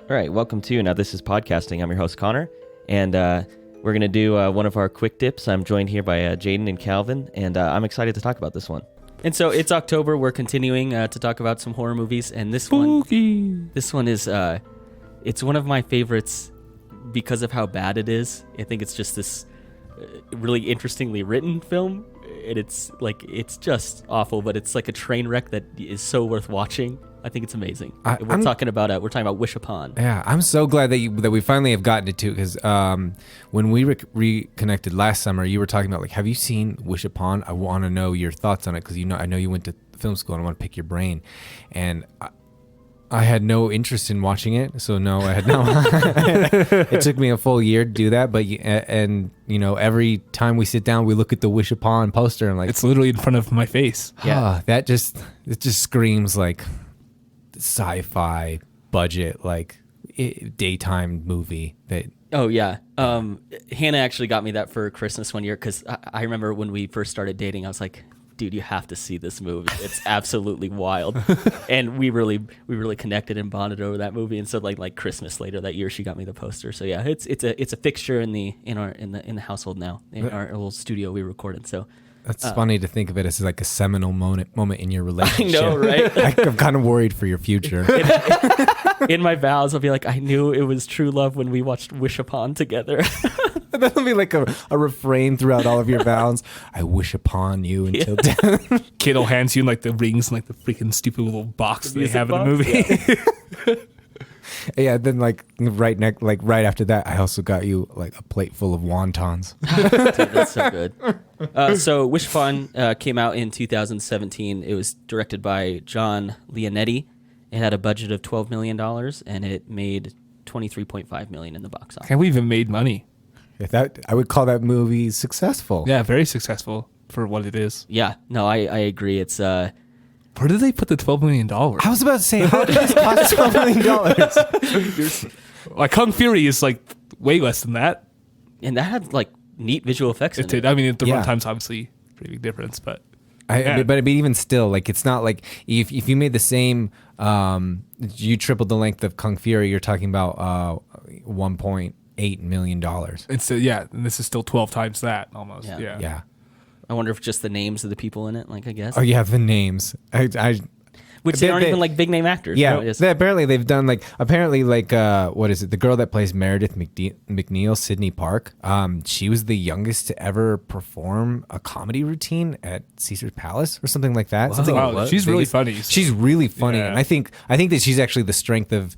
All right, welcome to Now This Is Podcasting. I'm your host, Connor, and we're going to do one of our quick dips. I'm joined here by Jaden and Calvin, and I'm excited to talk about this one. And so it's October. We're continuing to talk about some horror movies, and this one is it's one of my favorites because of how bad it is. I think it's just this really interestingly written film, and it's just awful, but it's like a train wreck that is so worth watching. I think it's amazing. We're talking about Wish Upon. Yeah, I'm so glad that we finally have gotten it too, because when we reconnected last summer, you were talking about have you seen Wish Upon? I want to know your thoughts on it because I know you went to film school and I want to pick your brain, and I had no interest in watching it, so no, I had no. It took me a full year to do that, but every time we sit down, we look at the Wish Upon poster and it's literally in front of my face. Yeah, it just screams like sci-fi budget, daytime movie. Oh yeah, Hannah actually got me that for Christmas one year because I remember when we first started dating, I was like, dude, you have to see this movie. It's absolutely wild. And we really connected and bonded over that movie. And so like Christmas later that year, she got me the poster. So yeah, it's a fixture in the household now, in our little studio we recorded. So that's funny to think of it as like a seminal moment in your relationship. I know, right? I'm kind of worried for your future. In my vows, I'll be like, I knew it was true love when we watched Wish Upon together. That'll be like a refrain throughout all of your vows. I wish upon you until death. Kiddo hands you the rings and the freaking stupid little box they have in the movie. Yeah, then right after that, I also got you a plate full of wontons. Dude, that's so good. So Wish Upon came out in 2017. It was directed by John Leonetti. It had a budget of $12 million, and it made $23.5 million in the box office. Can't we even made money? I would call that movie successful. Yeah, very successful for what it is. Yeah, no, I agree. It's where did they put the $12 million? I was about to say, how did this cost $12 million? Kung Fury is way less than that. And that had neat visual effects. It did. I mean, the runtime's obviously a pretty big difference, but but even still, it's not like if you made the same, you tripled the length of Kung Fury, you're talking about $1.8 million. It's and this is still 12 times that almost. Yeah. I wonder if just the names of the people in it, I guess. Oh yeah, the names. Which they aren't even big name actors. Yeah, right? apparently they've done what is it? The girl that plays Meredith McNeil, Sydney Park. She was the youngest to ever perform a comedy routine at Caesar's Palace or something like that. Wow, she's really funny. She's really funny, yeah. And I think that she's actually the strength of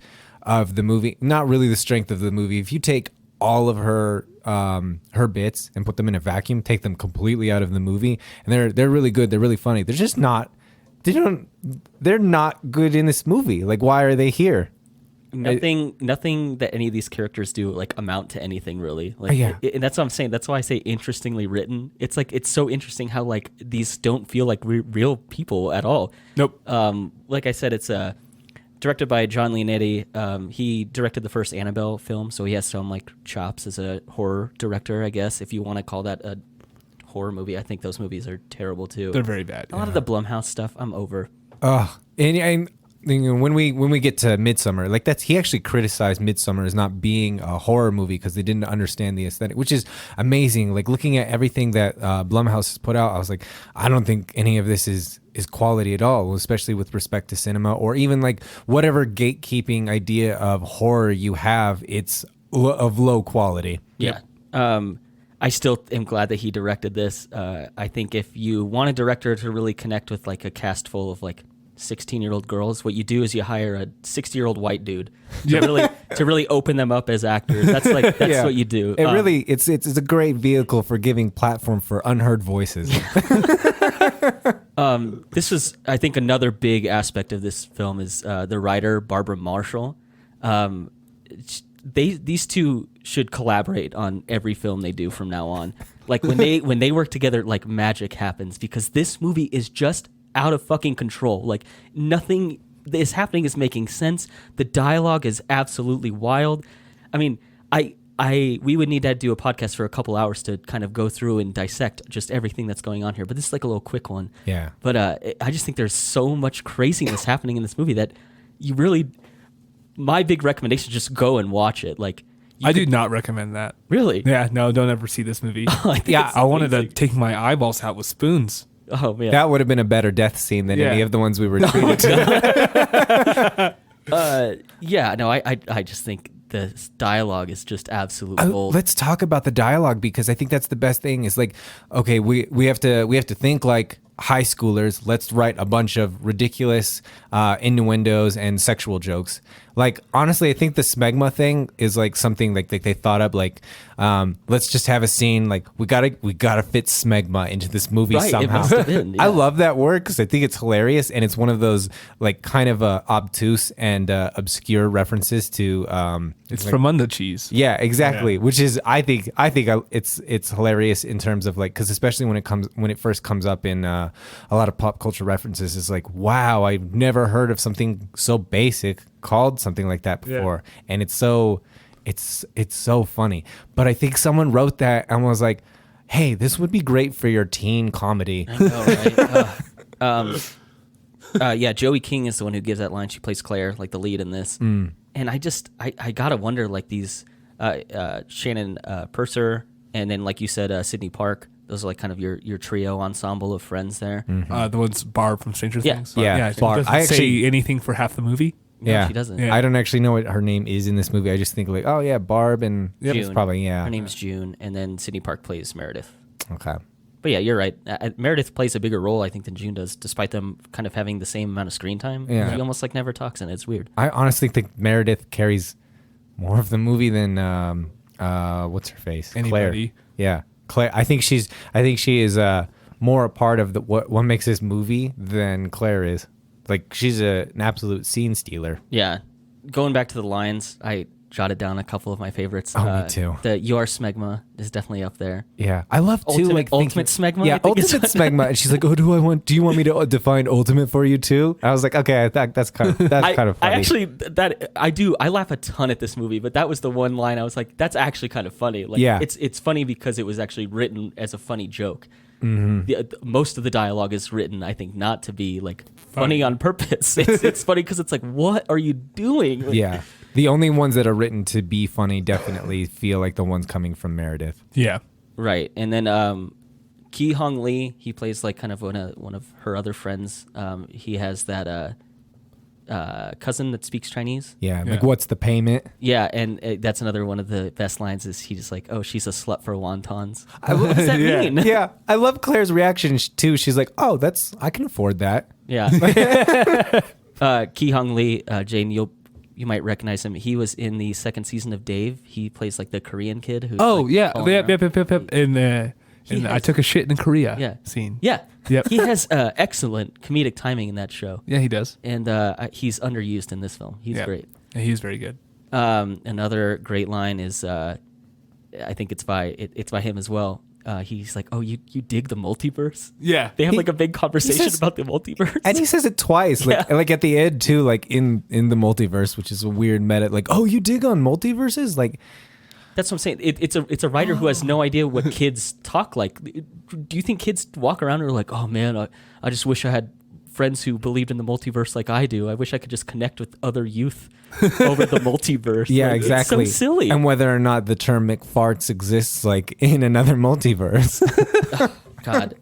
the movie. Not really the strength of the movie. If you take all of her bits and put them in a vacuum, take them completely out of the movie, and they're really good. They're really funny. They're just not. They're not good in this movie. Why are they here? Nothing that any of these characters do amount to anything really. And that's what I'm saying. That's why I say interestingly written. It's it's so interesting how these don't feel like real people at all. Nope. Like I said, it's directed by John Leonetti. He directed the first Annabelle film, so he has some chops as a horror director, I guess, if you want to call that a horror movie. I think those movies are terrible too. They're very bad. A lot of the Blumhouse stuff, I'm over. And when we get to Midsommar, he actually criticized Midsommar as not being a horror movie because they didn't understand the aesthetic, which is amazing. Looking at everything that Blumhouse has put out, I was I don't think any of this is quality at all, especially with respect to cinema or even whatever gatekeeping idea of horror you have. It's of low quality. Yeah. I still am glad that he directed this. I think if you want a director to really connect with a cast full of 16-year-old girls, what you do is you hire a 60-year-old white dude to really open them up as actors. That's what you do. It's a great vehicle for giving platform for unheard voices. This was, I think, another big aspect of this film is the writer Barbara Marshall. These two should collaborate on every film they do from now on. When they work together, magic happens, because this movie is just out of fucking control. Nothing is happening is making sense. The dialogue is absolutely wild. I mean, we would need to do a podcast for a couple hours to kind of go through and dissect just everything that's going on here. But this is a little quick one. Yeah. But I just think there's so much craziness happening in this movie that you really my big recommendation is just go and watch it. Like, I do not recommend that. really? Yeah, no, don't ever see this movie. I think it's I wanted to amazing. take my eyeballs out with spoons. Oh man. That would have been a better death scene than Yeah. any of the ones we were treated to. Yeah. No, I just think the dialogue is just absolute gold. Let's talk about the dialogue, because I think that's the best thing. Is like, okay, we have to think like high schoolers. Let's write a bunch of ridiculous innuendos and sexual jokes. Like, honestly, I think the smegma thing is like something like they thought up. Like, let's just have a scene. Like, we gotta fit smegma into this movie Right, it somehow. must have been, yeah. I love that word because I think it's hilarious, and it's one of those like kind of obtuse and obscure references to. It's from Under Cheese. Yeah, exactly. Yeah. Which is, I think it's hilarious in terms of like, because especially when it first comes up in a lot of pop culture references, it's like, wow, I've never heard of something so basic called something like that before, and it's so funny. But I think someone wrote that and was like, hey, this would be great for your teen comedy. I know, right? Yeah, Joey King is the one who gives that line. She plays Claire, like the lead in this. And I gotta wonder, like these Shannon Purser, and then like you said, Sydney Park. Those are like kind of your trio ensemble of friends there. The one's Barb from Stranger Yeah. Things. Yeah, She Barb. doesn't I actually- say anything for half the movie. No, Yeah, she doesn't. Yeah. I don't actually know what her name is in this movie. I just think like, oh yeah, Barb, and it's June. probably Her name's June, and then Sydney Park plays Meredith. Okay. But yeah, you're right. Meredith plays a bigger role, I think, than June does, despite them kind of having the same amount of screen time. Yeah. She almost like never talks in it. It's weird. I honestly think Meredith carries more of the movie than what's her face? Anybody. Claire. Yeah, Claire. I think she is more a part of what makes this movie than Claire is. Like, she's an absolute scene stealer. Yeah. Going back to the lines, I jotted down a couple of my favorites. Oh, me too. The "You Are Smegma" is definitely up there. Yeah, I love too. Ultimate Smegma, I Yeah, think is- ultimate smegma. And she's like, "Oh, do you want me to define ultimate for you too?" I was like, "Okay, I think that's kind of funny." I actually I laugh a ton at this movie, but that was the one line I was like, that's actually kind of funny. Like, Yeah. it's funny because it was actually written as a funny joke. Mm-hmm. Most of the dialogue is written, I think, not to be like funny on purpose. It's funny because it's like, what are you doing? Like, Yeah, the only ones that are written to be funny definitely feel like the ones coming from Meredith. Yeah. right. And then Ki Hong Lee, he plays like kind of one of her other friends. He has that cousin that speaks Chinese. Yeah, Yeah. like what's the payment? Yeah, and that's another one of the best lines is he just like, oh, she's a slut for wontons. What does that Yeah. mean? Yeah, I love Claire's reaction too. She's like, "Oh, I can afford that." Yeah. Ki Hong Lee, Jane, you might recognize him. He was in the second season of Dave. He plays like the Korean kid who's Oh, like, yeah. following Yep. around. And I took a shit in Korea Yeah. scene. Yeah. Yep. He has excellent comedic timing in that show. Yeah, he does. And he's underused in this film. He's Yeah. great. Yeah, he's very good. Another great line is, I think it's by him as well. He's like, "Oh, you dig the multiverse?" Yeah. They have He- like a big conversation says- about the multiverse. And he says it twice, like at the end too, like in the multiverse, which is a weird meta. Like, "Oh, you dig on multiverses?" Like, That's what I'm saying. It's a writer who has no idea what kids talk like. Do you think kids walk around and are like, "Oh man, I just wish I had friends who believed in the multiverse like I do. I wish I could just connect with other youth over the multiverse." yeah, Like, exactly. It's so silly. And whether or not the term McFarts exists, like in another multiverse. God.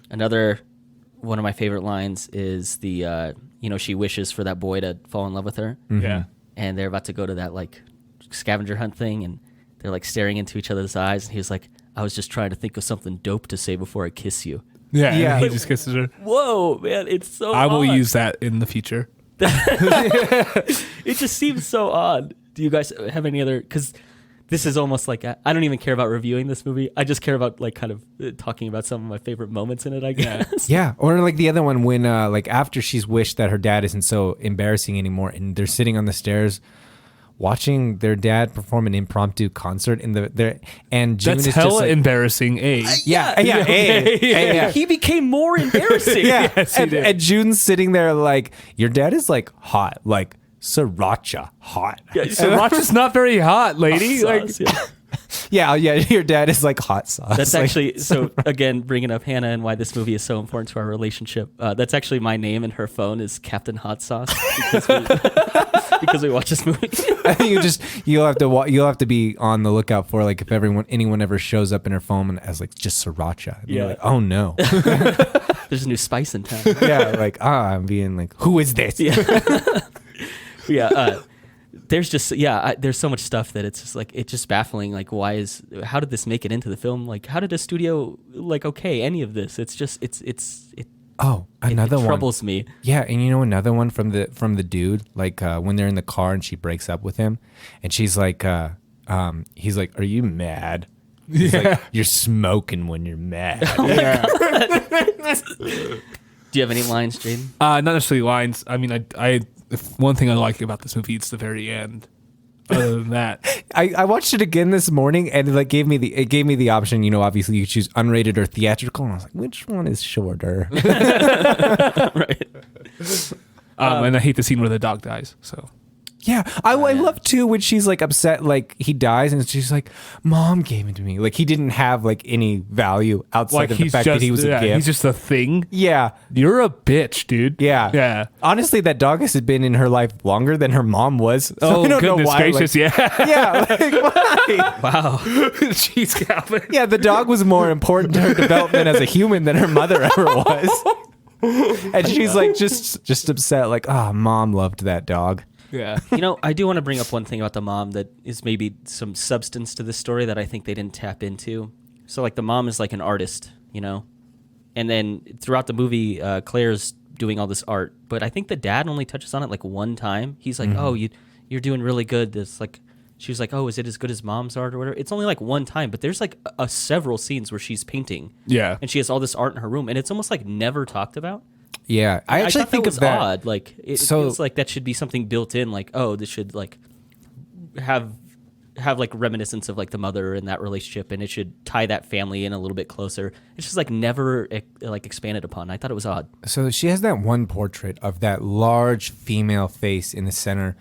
Another one of my favorite lines is the she wishes for that boy to fall in love with her, Yeah. and they're about to go to that like scavenger hunt thing, and they're like staring into each other's eyes, and he was like, "I was just trying to think of something dope to say before I kiss you." Yeah. Yeah. And he just kisses her. Whoa, man, it's so I will odd. use that in the future. It just seems so odd. Do you guys have any other? Because this is almost like I don't even care about reviewing this movie. I just care about like kind of talking about some of my favorite moments in it, I guess. Yeah, or like the other one when like after she's wished that her dad isn't so embarrassing anymore, and they're sitting on the stairs watching their dad perform an impromptu concert in and June That's is hella just like, embarrassing, yeah. He became more embarrassing. Yeah, Yes, he and, did. and June's sitting there like, your dad is like hot, like sriracha hot. Yeah, Sriracha's not very hot, lady. Like, Sauce, yeah. Yeah, your dad is like hot sauce. That's Like, actually so. Again, bringing up Hannah and why this movie is so important to our relationship. That's actually my name in her phone is Captain Hot Sauce. Because because we watch this movie. I think you'll have to be on the lookout for like if anyone ever shows up in her phone as like just sriracha. And you're like, oh no. There's a new spice in town. Yeah, like I'm being like, who is this? Yeah. There's just there's so much stuff that it's just like it's just baffling. Like, how did this make it into the film? Like, how did a studio like any of this? It's just another it one troubles me. Yeah, and another one from the dude, like when they're in the car and she breaks up with him, and she's like, he's like, "Are you mad?" He's like, "You're smoking when you're mad." Do you have any lines, Jaden? Not necessarily lines. I mean, I one thing I like about this movie, it's the very end. Other than that, I watched it again this morning, and it gave me the option. Obviously you choose unrated or theatrical, and I was like, which one is shorter? Right. And I hate the scene where the dog dies. So. Yeah, I love too when she's like upset, like he dies, and she's like, "Mom gave it to me." Like he didn't have like any value outside of the fact that he was a gift. He's just a thing. Yeah, you're a bitch, dude. Yeah. Honestly, that dog has been in her life longer than her mom was. So oh, I don't goodness know why. gracious! Yeah, like why? Wow. Jeez, Calvin. Yeah, the dog was more important to her development as a human than her mother ever was. And she's like just upset, like, "Oh, Mom loved that dog." Yeah. I do want to bring up one thing about the mom that is maybe some substance to this story that I think they didn't tap into. So, like, the mom is like an artist, and then throughout the movie, Claire's doing all this art, but I think the dad only touches on it like one time. He's like, "Oh, you're doing really good." This like, she was like, "Oh, is it as good as mom's art or whatever?" It's only like one time, but there's like several scenes where she's painting. Yeah. And she has all this art in her room, and it's almost like never talked about. Yeah, I actually thought think that was of that. odd. Like it feels like that should be something built in. Like, oh, this should like have like reminiscence of like the mother and that relationship, and it should tie that family in a little bit closer. It's just like never like expanded upon. I thought it was odd. So she has that one portrait of that large female face in the center,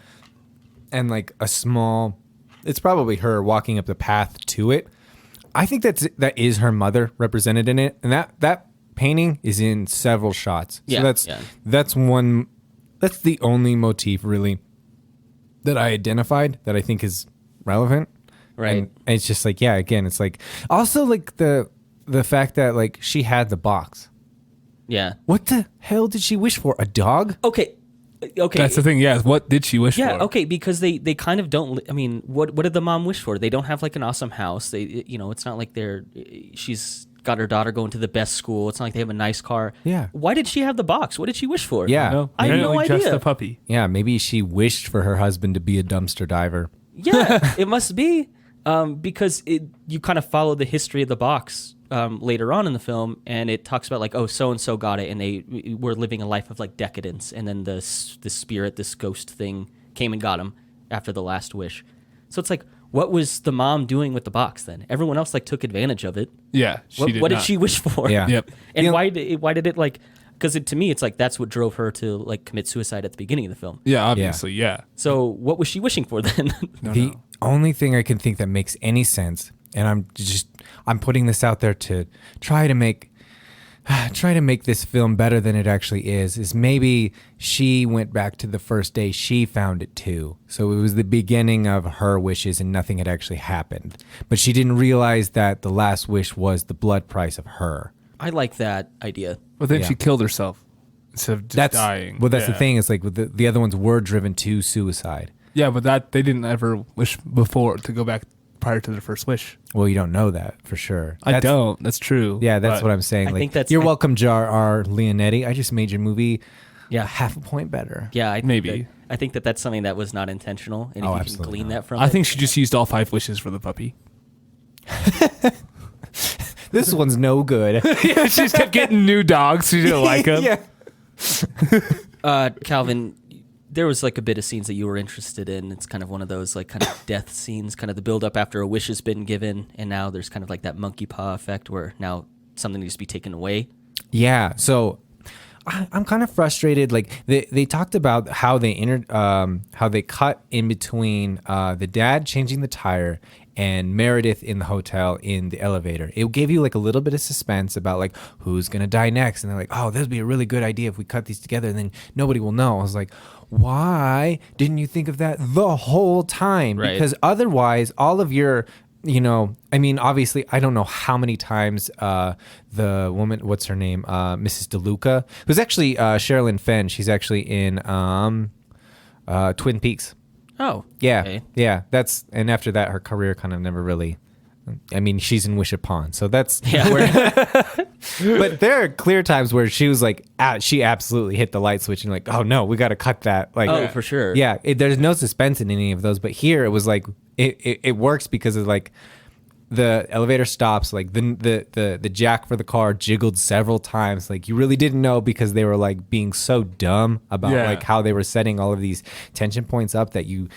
and like a small. It's probably her walking up the path to it. I think that is her mother represented in it, and that painting is in several shots. So that's one. That's the only motif really that I identified that I think is relevant. Right. And it's just like, again, it's like also like the fact that like she had the box. Yeah. What the hell did she wish for? A dog? Okay. That's the thing. Yeah. What did she wish for? Yeah. Okay. Because they kind of don't. I mean, what did the mom wish for? They don't have like an awesome house. It's not like she's got her daughter going to the best school. It's not like they have a nice car. Yeah. Why did she have the box? What did she wish for? Yeah. I have no idea. Just a puppy. Yeah. Maybe she wished for her husband to be a dumpster diver. Yeah, it must be because you kind of follow the history of the box later on in the film, and it talks about like, oh, so and so got it, and they were living a life of like decadence, and then the spirit, this ghost thing, came and got him after the last wish. So it's like, what was the mom doing with the box then? Everyone else like took advantage of it. Yeah, What did she wish for? Yeah. Yep. And why did it like? Because to me, it's like that's what drove her to like commit suicide at the beginning of the film. Yeah, obviously, yeah. So what was she wishing for then? The only thing I can think that makes any sense, and I'm putting this out there to try to make this film better than it actually is maybe she went back to the first day she found it too. So it was the beginning of her wishes and nothing had actually happened. But she didn't realize that the last wish was the blood price of her. I like that idea. But then Yeah. she killed herself instead of just dying. Well, that's the thing. It's like the other ones were driven to suicide. Yeah, but they didn't ever wish before to go back prior to their first wish. Well, you don't know that for sure. I don't. That's true. Yeah, that's what I'm saying. I Like, think that's- you're welcome, Jar R. Leonetti. I just made your movie half a point better. Yeah, I Maybe. think that's something that was not intentional, and if you can absolutely glean not. that from I it, think she just used all 5 wishes for the puppy. This one's no good. Yeah, she just kept getting new dogs. She didn't like them. Yeah. Calvin, there was like a bit of scenes that you were interested in. It's kind of one of those like kind of death scenes, kind of the build up after a wish has been given, and now there's kind of like that monkey paw effect where now something needs to be taken away. Yeah. So I'm kind of frustrated. Like they talked about how they cut in between the dad changing the tire and Meredith in the hotel in the elevator. It gave you like a little bit of suspense about like who's gonna die next, and they're like, oh, this would be a really good idea if we cut these together, and then nobody will know. I was like, why didn't you think of that the whole time? Right. Because otherwise, all of your I mean, obviously, I don't know how many times the woman, what's her name, Mrs. DeLuca, who's actually Sherilyn Fenn. She's actually in Twin Peaks. Oh, Yeah, okay. yeah. And after that, her career kind of never really. I mean, she's in Wish Upon, so that's. Yeah, But there are clear times where she was like, she absolutely hit the light switch and like, oh no, we got to cut that. Like, oh, for sure. yeah, there's no suspense in any of those. But here it was like it works because of like the elevator stops, like the jack for the car jiggled several times. Like you really didn't know because they were like being so dumb about like how they were setting all of these tension points up that you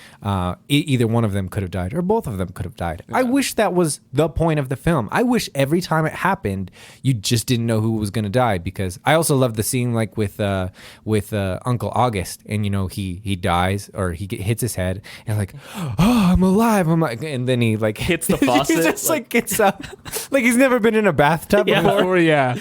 either one of them could have died or both of them could have died. I wish that was the point of the film. I wish every time it happened you just didn't know who was going to die, because I also love the scene like with Uncle August, and he dies or he hits his head and like, oh, I'm alive. I'm like, and then he like Hits the faucet. he just like gets up like he's never been in a bathtub before. Yeah.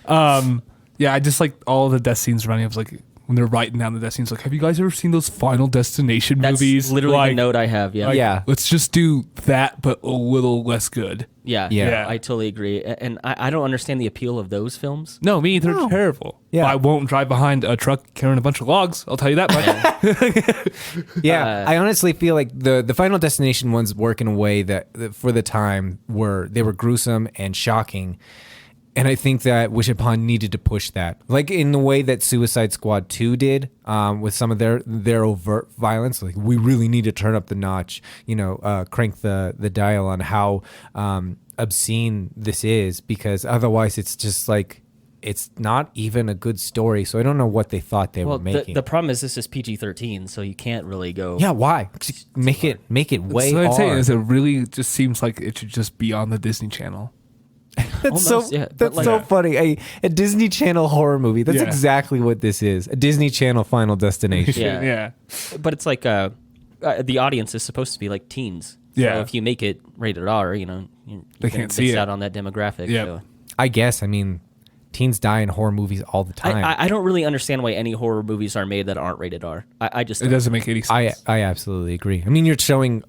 I just like all the death scenes running. I was like, when they're writing down the death scenes, like, have you guys ever seen those Final Destination That's movies? literally like, the note I have. Yeah. Yeah. Let's just do that, but a little less good. Yeah. Yeah. I totally agree. And I don't understand the appeal of those films. No, me, they're terrible. Yeah. I won't drive behind a truck carrying a bunch of logs. I'll tell you that much. Yeah, I honestly feel like the Final Destination ones work in a way that for the time they were gruesome and shocking. And I think that Wish Upon needed to push that, like in the way that Suicide Squad 2 did, with some of their overt violence. Like, we really need to turn up the notch, crank the dial on how obscene this is, because otherwise it's just like, it's not even a good story. So I don't know what they thought they were making. The problem is this is PG-13, so you can't really go. Yeah, why? Just make it way So I'd say R. is it really just seems like it should just be on the Disney Channel. That's Almost, yeah, but that's so funny. A Disney Channel horror movie. That's Yeah. exactly what this is. A Disney Channel Final Destination. Yeah. Yeah. But it's like the audience is supposed to be like teens. Yeah. So if you make it rated R, you They can't see it. out on that demographic. Yep. So. I guess. I mean, teens die in horror movies all the time. I don't really understand why any horror movies are made that aren't rated R. I just It don't. doesn't make any sense. I absolutely agree. I mean, you're showing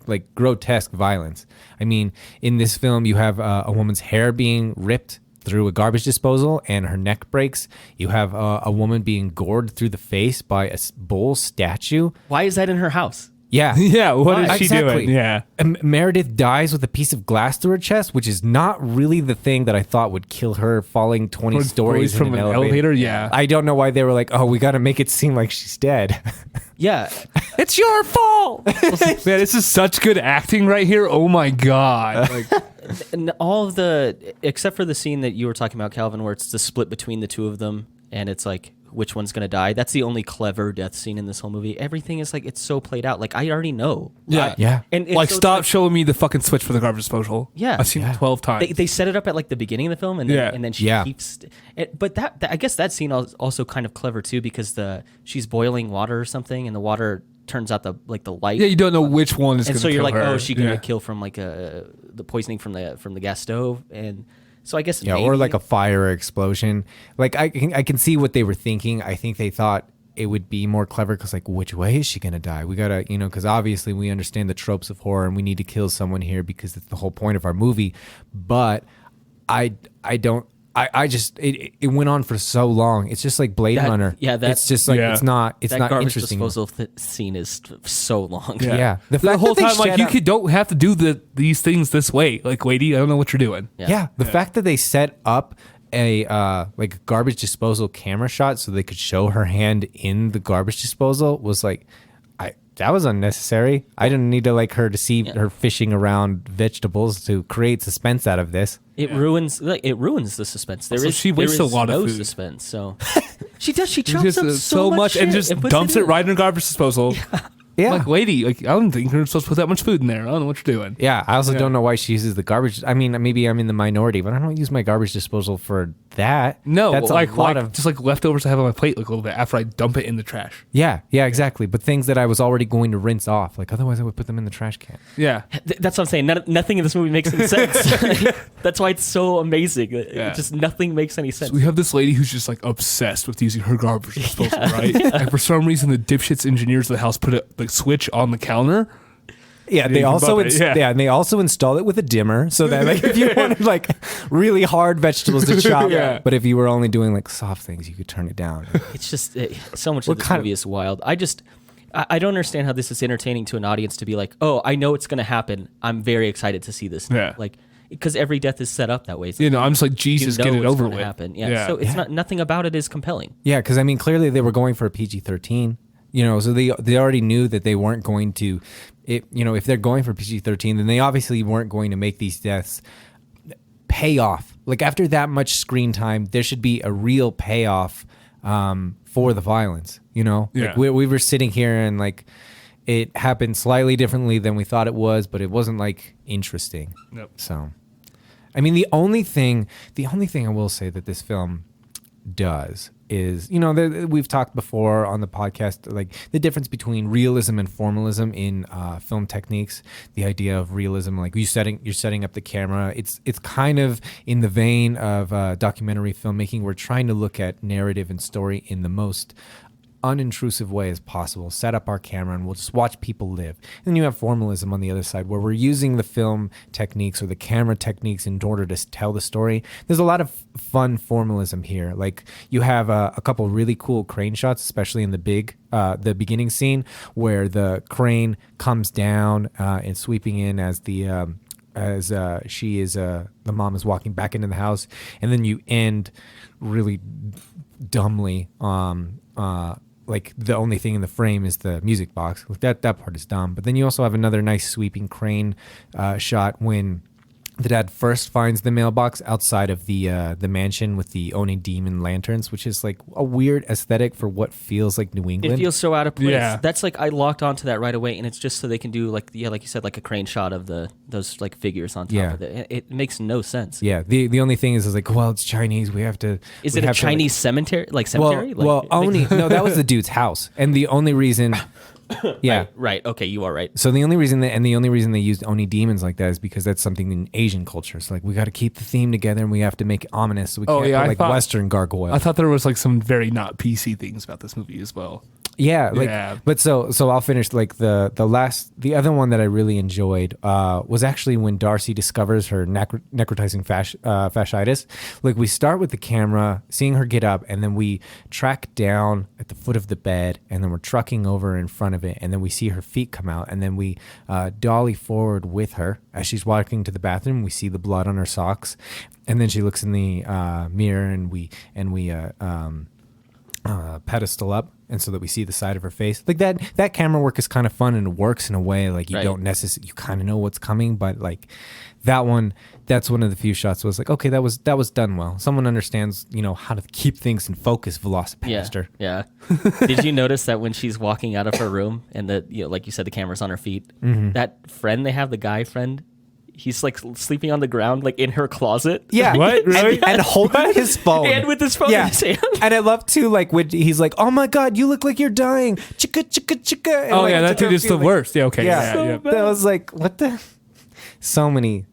like grotesque violence. I mean, in this film, you have a woman's hair being ripped through a garbage disposal and her neck breaks. You have a woman being gored through the face by a bull statue. Why is that in her house? Yeah. Yeah, what is she Exactly. doing? Yeah. Meredith dies with a piece of glass through her chest, which is not really the thing that I thought would kill her, falling 20 stories from in an an elevator. Yeah. I don't know why they were like, oh, we got to make it seem like she's dead. Yeah. It's your fault. Man, this is such good acting right here. Oh my god. Like, And all of except for the scene that you were talking about, Calvin, where it's the split between the two of them, and it's like, which one's gonna die? That's the only clever death scene in this whole movie. Everything is like, it's so played out. Like, I already know. Yeah. Yeah. And it's like so- stop showing me the fucking switch for the garbage disposal. Yeah. I've seen it 12 times. They set it up at like the beginning of the film, and then, Yeah. and then she Yeah. keeps. But that I guess that scene is also kind of clever too, because she's boiling water or something, and the water turns out the light. Yeah, you don't know which one is going and to so you're kill like, her. oh, is she gonna Yeah. kill from like the poisoning from the gas stove, and so I guess Yeah, or like a fire or explosion. Like I can see what they were thinking. I think they thought it would be more clever because like, which way is she gonna die? We gotta, because obviously we understand the tropes of horror and we need to kill someone here because it's the whole point of our movie. But I don't. I just it went on for so long. It's just like Blade Runner. Yeah, it's just like Yeah. it's not that garbage interesting. disposal scene is so long. Yeah. The fact whole that they time, like, set you up- don't have to do these things this way. Like, lady, I don't know what you're doing. Yeah, the fact that they set up a like garbage disposal camera shot so they could show her hand in the garbage disposal was like, that was unnecessary. I didn't need to like her to see her fishing around vegetables to create suspense out of this. It ruins the suspense. She wastes a lot of no food. suspense. So she does. She chops Just, up so much and shit just puts dumps it in. right in a garbage disposal. Yeah. Like, lady, like, I don't think you're supposed to put that much food in there. I don't know what you're doing. Yeah, I also don't know why she uses the garbage. I mean, maybe I'm in the minority, but I don't use my garbage disposal for that. No, that's like, a lot of just like leftovers I have on my plate, like a little bit after I dump it in the trash. yeah, exactly. But things that I was already going to rinse off, like otherwise I would put them in the trash can. Yeah. That's what I'm saying. Nothing in this movie makes any sense. That's why it's so amazing. Just nothing makes any sense. So we have this lady who's just like obsessed with using her garbage disposal, right? And for some reason, the dipshits engineers of the house put a switch on the counter. Yeah, they also and they also install it with a dimmer so that like if you wanted like really hard vegetables to chop, but if you were only doing like soft things, you could turn it down. It's just so much of this movie is wild. I don't understand how this is entertaining to an audience to be like, oh, I know it's going to happen. I'm very excited to see this. Yeah. Like, because every death is set up that way. So I'm just like, Jesus, get it over with. Happen. Yeah. So it's nothing about it is compelling. Yeah, because I mean, clearly they were going for a PG-13. So they already knew that they weren't going to, if they're going for PG-13, then they obviously weren't going to make these deaths pay off. Like after that much screen time, there should be a real payoff for the violence. Like we were sitting here and like it happened slightly differently than we thought it was, but it wasn't like interesting. Nope. So, I mean, the only thing I will say that this film does is, we've talked before on the podcast, like the difference between realism and formalism in film techniques. The idea of realism, like you're setting up the camera. It's kind of in the vein of documentary filmmaking. We're trying to look at narrative and story in the most unintrusive way as possible, set up our camera and we'll just watch people live. And you have formalism on the other side where we're using the film techniques or the camera techniques in order to tell the story. There's a lot of fun formalism here. Like you have a couple really cool crane shots, especially in the beginning scene where the crane comes down and sweeping in as the mom is walking back into the house, and then you end really dumbly like the only thing in the frame is the music box. That part is dumb. But then you also have another nice sweeping crane shot when the dad first finds the mailbox outside of the mansion with the Oni demon lanterns, which is like a weird aesthetic for what feels like New England. It feels so out of place. Yeah. That's like I locked onto that right away, and it's just so they can do like you said, like a crane shot of those like figures on top of it. It makes no sense. Yeah. The only thing is like, well, it's Chinese. We have to. Is it a Chinese cemetery? Like cemetery? Well, Oni. No, that was the dude's house, and the only reason. Yeah. Right. Okay, you are right. So the only reason they used Oni demons like that is because that's something in Asian culture. So like we got to keep the theme together and we have to make it ominous. So we can't put Western gargoyle. I thought there was like some very not PC things about this movie as well. Yeah, but so I'll finish like the other one that I really enjoyed was actually when Darcy discovers her necrotizing fasciitis. Like we start with the camera seeing her get up, and then we track down at the foot of the bed, and then we're trucking over in front of it, and then we see her feet come out, and then we dolly forward with her as she's walking to the bathroom. We see the blood on her socks, and then she looks in the mirror, and we pedestal up, and so that we see the side of her face. Like that camera work is kind of fun, and it works in a way like you don't necessarily, you kind of know what's coming, but like that's one of the few shots was like, okay, that was done well. Someone understands, how to keep things in focus, Velocipaster. Yeah. Did you notice that when she's walking out of her room and like you said, the camera's on her feet, that friend they have, the guy friend, he's like sleeping on the ground, like in her closet. Yeah. What? Really? And holding his phone. And with his phone in his hand. And I love to like when he's like, "Oh my God, you look like you're dying." Chicka chicka chicka. And Oh like, yeah, that dude is the worst. Yeah. Okay. Yeah. That was like, what the? So many.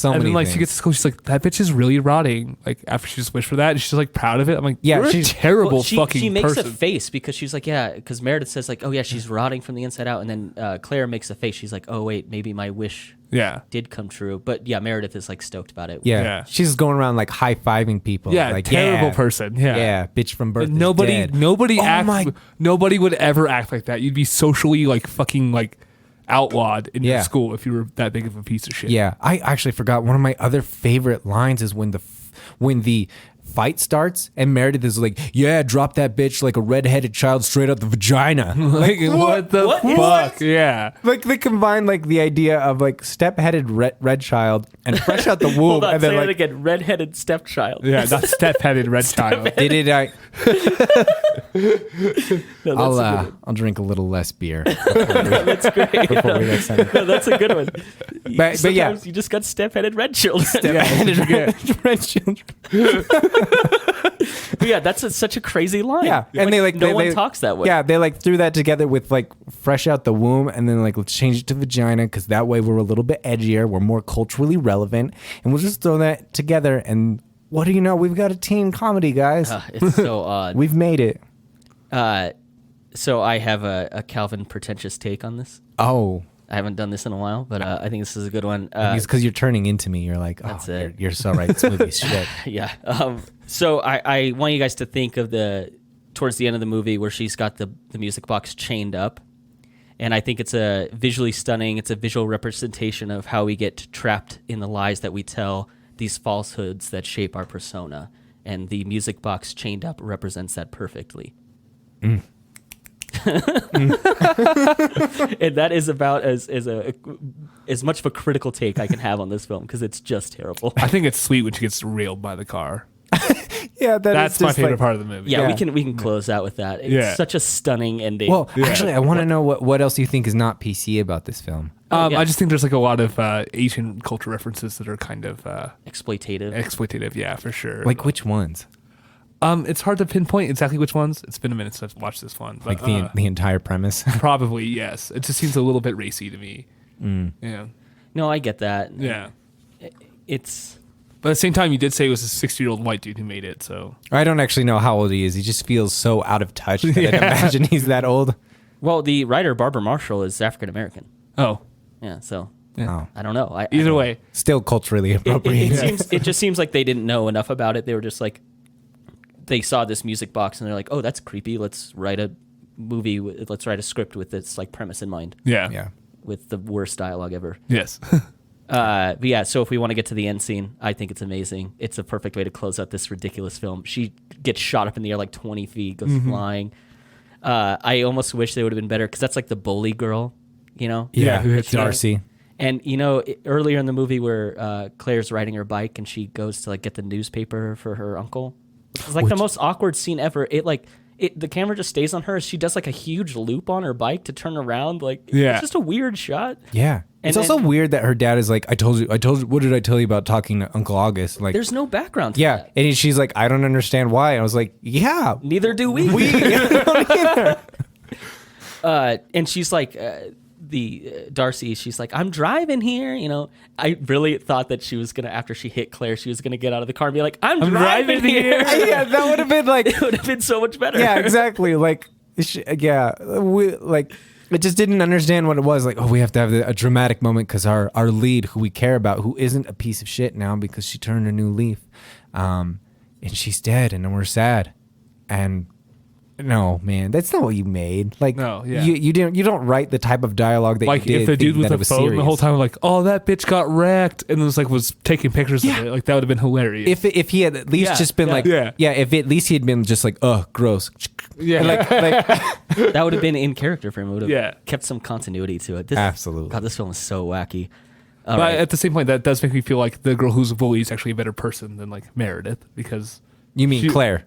And then like things. she gets to school, she's like, that bitch is really rotting. Like after she just wished for that, and she's like proud of it. I'm like, Yeah, you're she's a terrible fucking she makes person. a face because she's like, because Meredith says like, oh yeah, she's rotting from the inside out, and then Claire makes a face. She's like, oh wait, maybe my wish did come true. But yeah, Meredith is like stoked about it. Yeah. She's going around like high fiving people. Yeah, like terrible person. Yeah. Yeah, bitch from birth. Nobody is dead. nobody would ever act like that. You'd be socially like fucking like outlawed in your school if you were that big of a piece of shit. Yeah, I actually forgot one of my other favorite lines is when the fight starts and Meredith is like, yeah, drop that bitch like a redheaded child straight out the vagina. Like what the fuck? Yeah. Like they combine like the idea of like step-headed red child and fresh out the womb. Hold on, and say then that like, again. Red-headed stepchild. Yeah, not step-headed red child. did it? No, that's I'll drink a little less beer that's great. before we next time. No, that's a good one. But yeah. Sometimes you just got step-headed red children. Red children. But yeah, that's such a crazy line. Yeah, and no one talks that way. Yeah, they like threw that together with like fresh out the womb, and then like let's change it to vagina because that way we're a little bit edgier, we're more culturally relevant, and we'll just throw that together. And what do you know? We've got a teen comedy, guys. It's so odd. We've made it. So I have a Calvin pretentious take on this. Oh, I haven't done this in a while, but I think this is a good one. it's because you're turning into me. You're like, oh, That's it. You're so right. This movie's shit. Yeah. So I want you guys to think of towards the end of the movie where she's got the music box chained up. And I think it's a visually stunning, it's a visual representation of how we get trapped in the lies that we tell, these falsehoods that shape our persona. And the music box chained up represents that perfectly. And that is about as much of a critical take I can have on this film because it's just terrible. I think it's sweet when she gets railed by the car. Yeah, That's my favorite part of the movie. Yeah, Yeah. we can close out with that. It's such a stunning ending. Well, actually, I want to know what else you think is not PC about this film. Yeah. I just think there's like a lot of Asian culture references that are kind of exploitative. exploitative. Yeah, for sure. Like which ones? It's hard to pinpoint exactly which ones. It's been a minute since I've watched this one. But, Like the entire premise. probably yes. It just seems a little bit racy to me. Yeah, No, I get that. yeah. It's But at the same time, you did say it was a 60-year-old white dude who made it. So I don't actually know how old he is. He just feels so out of touch that I'd imagine he's that old. well, the writer Barbara Marshall is African American. Yeah, so Oh. I don't know. either way, Still culturally appropriate. it just seems like they didn't know enough about it. They were just like, they saw this music box and they're like, oh, that's creepy. Let's write a movie. Let's write a script with this like premise in mind. yeah, Yeah. With the worst dialogue ever. yes. But yeah, so if we want to get to the end scene, I think it's amazing. It's a perfect way to close out this ridiculous film. She gets shot up in the air like 20 feet, goes flying. I almost wish they would have been better because that's like the bully girl, you know? Yeah, It's Darcy. And you know, earlier in the movie where Claire's riding her bike and she goes to like get the newspaper for her uncle, it's like the most awkward scene ever. The camera just stays on her. She does like a huge loop on her bike to turn around. Like, Yeah. it's just a weird shot. Yeah. It's And also then- weird that her dad is like, I told you, what did I tell you about talking to Uncle August? Like, There's no background to yeah. that. And she's like, I don't understand why. And I was like, yeah. Neither do we. And she's like, Darcy, she's like, I'm driving here. You know, I really thought that she was going to, after she hit Claire, she was going to get out of the car and be like, I'm driving here. Yeah, that would have been like, It would have been so much better. yeah, exactly. Like, I just didn't understand what it was. Like, oh, we have to have a dramatic moment because our lead, who we care about, who isn't a piece of shit now because she turned a new leaf, and she's dead, and we're sad. And no, man, that's not what you made. Like, No, yeah. you don't write the type of dialogue that Like you did. if the dude thinking with that the it was phone the whole serious. time, like, oh, that bitch got wrecked, and was taking pictures Yeah. of it, like that would have been hilarious. If he had at least Yeah, just been yeah. like, Yeah. if at least he had been just like, oh, gross. yeah, Like, That would have been in character for him. It would have Yeah. kept some continuity to it. Absolutely. God, this film is so wacky. All but right. at the same point, that does make me feel like the girl who's a bully is actually a better person than like Meredith because you mean She- Claire?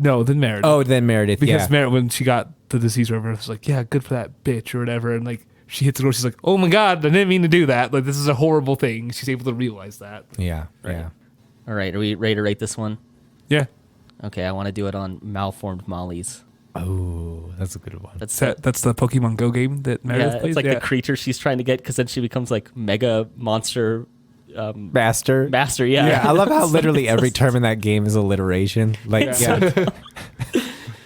no, than Meredith. Oh, then Meredith. because Yeah. Meredith, when she got the disease or whatever, it was like, yeah, good for that bitch or whatever, and like she hits the girl, she's like, oh my god, I didn't mean to do that. Like this is a horrible thing. She's able to realize that. Yeah. Yeah. All right. Are we ready to rate this one? Yeah, Okay. I want to do it on malformed mollies. Oh, that's a good one. That's that's the Pokemon Go game that Meredith yeah, plays. it's like the creature she's trying to get because then she becomes like mega monster Master. master. Yeah. Yeah, I love how literally every term in that game is alliteration. Like, yeah.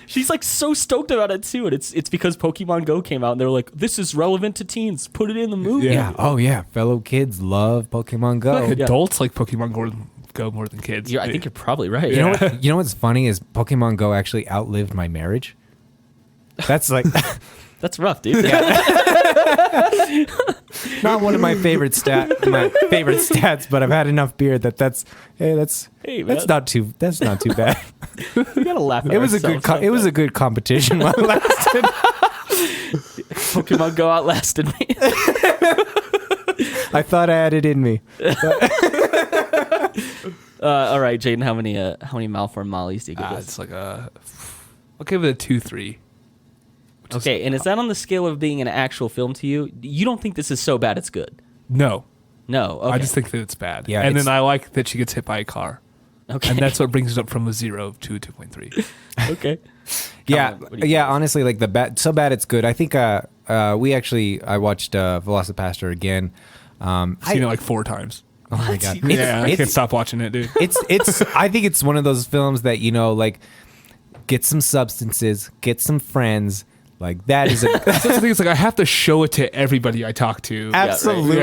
She's like so stoked about it too, and it's because Pokemon Go came out and they're like, this is relevant to teens. Put it in the movie. Yeah. Yeah. Oh, yeah. Fellow kids love Pokemon Go. like yeah. adults like Pokemon Go more than kids. I think you're probably right. You know what? You know what's funny is Pokemon Go actually outlived my marriage. That's like That's rough, dude. not one of my favorite stats, but I've had enough beer that's Hey, man. That's not too bad. We gotta laugh. At It was a good. It was a good competition while it lasted. Pokemon Go outlasted me. I thought I had it in me. All right, Jaden, how many malformed mollies do you give this? It's like I'll give it a 2-3. Okay, and is that on the scale of being an actual film to you? You don't think this is so bad it's good? No, No. Okay. I just think that it's bad. Yeah, and it's- then I like that she gets hit by a car. Okay. And that's what brings it up from a 0 to a 2.3. Okay. Yeah, what do you yeah. think? Honestly, like so bad it's good. I think I watched Velocipaster again. Seen it like 4 times. Oh my god! Yeah, I can't It's stop watching it, dude. it's. I think it's one of those films that like get some substances, get some friends. Like that is That's the thing. It's like I have to show it to everybody I talk to. absolutely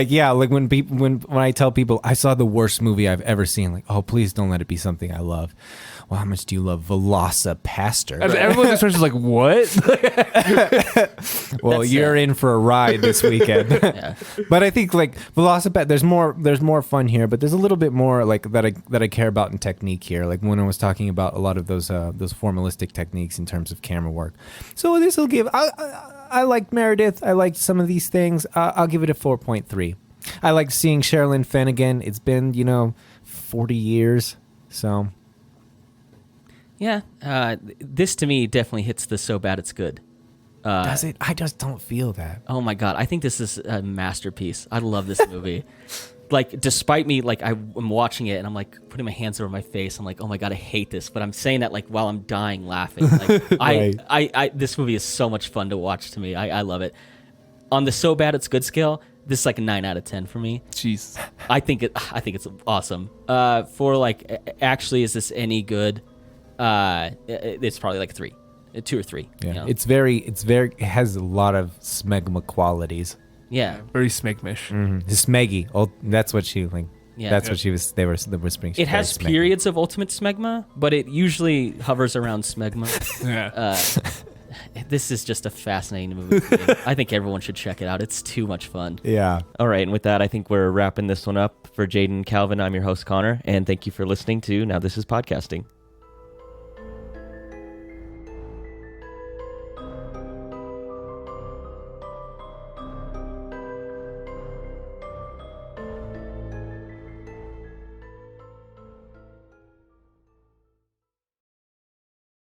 Yeah. like when people when I tell people I saw the worst movie I've ever seen. Like, oh, please don't let it be something I love. Well, how much do you love Velocipaster? And everyone's expression is like, what? Well, That's you're in for a ride this weekend. Yeah. But I think like Velocipaster, there's more fun here, but there's a little bit more like that I care about in technique here. Like when I was talking about a lot of those formalistic techniques in terms of camera work. So this will give. I liked Meredith. I liked some of these things. I'll give it a 4.3. I like seeing Sherilyn Fenn again. It's been 40 years. So Yeah. This to me definitely hits the so bad it's good. does it? I just don't feel that. Oh my god, I think this is a masterpiece. I love this movie. Like, despite me, like I'm watching it and I'm like putting my hands over my face. I'm like, oh my god, I hate this. But I'm saying that like while I'm dying laughing. Like, Right. I this movie is so much fun to watch. To me, I love it. On the so bad it's good scale, this is like a 9 out of 10 for me. Jeez. I think it's awesome. For like, actually, is this any good? It's probably like 3, 2 or 3. Yeah, you know? it has a lot of smegma qualities. Yeah. Very smegmish. Smeggy. Oh, that's what she like. Yeah. That's what she was. They were whispering. It has periods of ultimate smegma, but it usually hovers around smegma. Yeah. This is just a fascinating movie. For me. I think everyone should check it out. It's too much fun. Yeah. All right, and with that, I think we're wrapping this one up. For Jaden Calvin, I'm your host, Connor, and thank you for listening to Now This Is Podcasting.